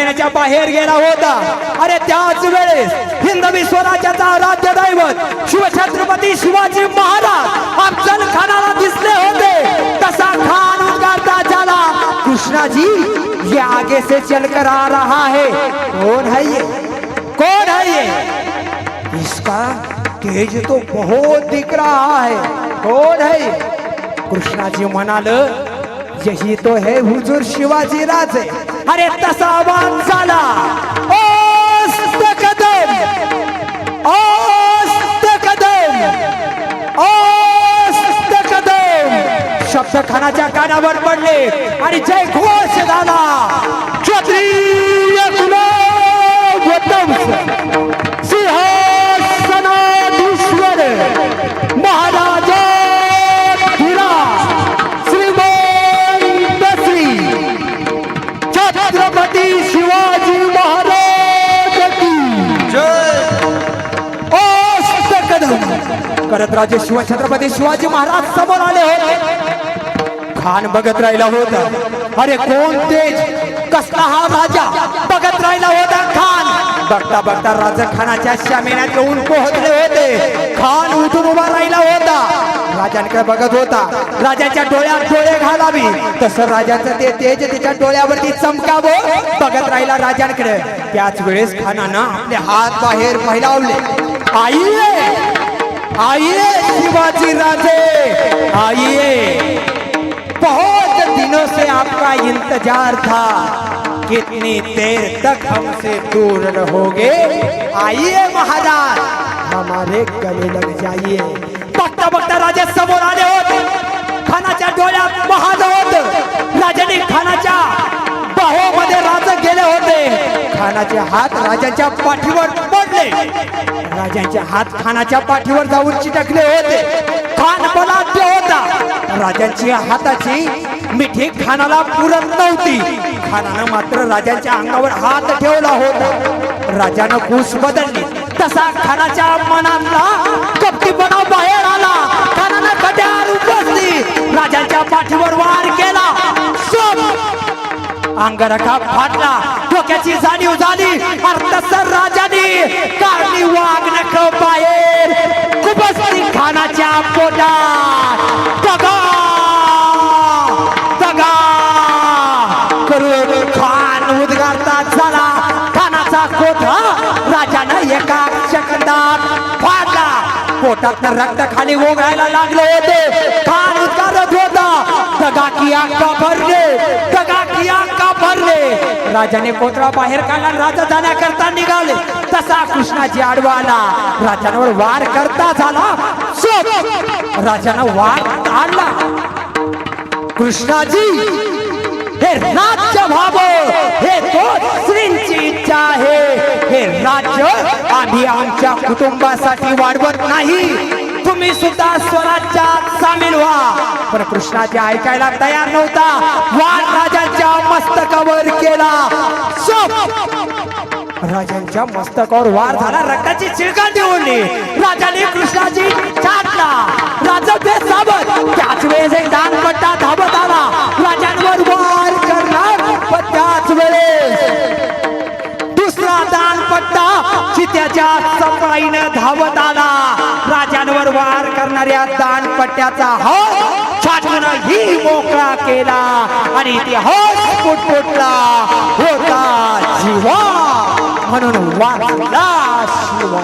शामियानाच्या बाहेर गेला होता. अरे त्याच वेळेस हिंदवी स्वराज्याचा राज्य दैवत शिवछत्रपती शिवाजी महाराज अफजल खानाला दिसले होते. तसा खान उद्गारता चला, कृष्णा जी ये आगे से चलकर आ रहा है. कौन है ये, कौन है ये? इसका तेज तो बहुत दिख रहा है. कौन है ये? कृष्णा जी म्हणाले, यही तो है हुजूर शिवाजी राजे. अरे तसा आवाज झाला, कदम कदम शब्द खानाच्या कानावर पडले आणि जय घोष झाला. क्षत्रिय कुलवंश सिंहासनाधीश्वर महाराजा श्रीमंत श्री छत्रपती शिवाजी महाराज की जय. करत राजे छत्रपती शिवाजी महाराज समोर आले होते. खान बघत राहिला होता. अरे कोण तेज, कसला हा राजा बघत राहिला होता. खान बघता बघता राजा खानाच्या शामियानात येऊन पोहोचले होते. खान उठून उभा राहिला होता, राजांकडे बघत होता. राजाच्या डोळ्यात डोळे घालावी तसं राजाचं ते तेज त्याच्या डोळ्यावरती चमकावं बघत राहिला राजांकडे. त्याच वेळेस खानानं आपले हात बाहेर फैलावले. आइए आइए शिवाजी राजे आइए, बहुत दिनों से आपका इंतजार था. कितनी देर तक हमसे दूर रहोगे? आइए महाराज, हमारे गले लग जाइए. बघता बघता राजा समोर आले होते. खानाच्या डोळ्यात महाल होते. राजाने खानाच्या बाहोमध्ये राजा गेले होते. खानाचे हात राजाच्या पाठीवर पडले. राजांचे हात खानाच्या पाठीवर जाऊन चिटकले होते. खान बलाढ्य होता. राजांची हाताची मिठी खानाला पुरत नव्हती. खानानं मात्र राजांच्या अंगावर हात ठेवला होता. राजानं कूस बदलली तसा खानाच्या मनातला कपटीपणा बाहेर आला. खानानं कट्यार उपसली, राजांच्या पाठीवर वार केला. अंगरखा फाटला, डोक्याची जाणीव झाली. तसं राजाने काढली वाघनख बाहेर. खुपसली खानाच्या पोटात. दगा दगा करून खान उद्गारता झाला. खानाचा कोठा राजानं एका सेकंदात फाडला. पोटात रक्त खाली ओघळायला लागले होते. खान उद्गारत होता, दगा किया का भरले, दगा किया का भरले. राजाने कोथळा बाहेर काढला. राजा जाण्याकरता निघाले तसा कृष्णाजी आडवा आला. राजांवर वार करता झाला. राजानं वार काढला. कृष्णाजी हे राज्य व्हावं, हे तो श्रींची इच्छा आहे. हे राज्य आम्ही आमच्या कुटुंबासाठी वाढवत नाही. तुम्ही सुद्धा स्वराज्यात सामील व्हा. पण कृष्णाजी ऐकायला तयार नव्हता. वार राजांच्या मस्तकावर केला. राजांच्या मस्तकावर वार झाला. रक्ताची चिळकांडी उडली. राजाने कृष्णाजी छाटला. राजा बेसावध. त्याच वेळेस एक दानपट्टा धावत आला. राजांवर वार करणार. पण त्याच वेळेस दुसरा दानपट्टा चित्याच्या सफाईनं धावत आला. राजांवर वार करणाऱ्या दानपट्ट्याचा हात छाटून ही मोकळा केला आणि ती हात फुटफुटला होता जीवा म्हणून वाचला शिवा.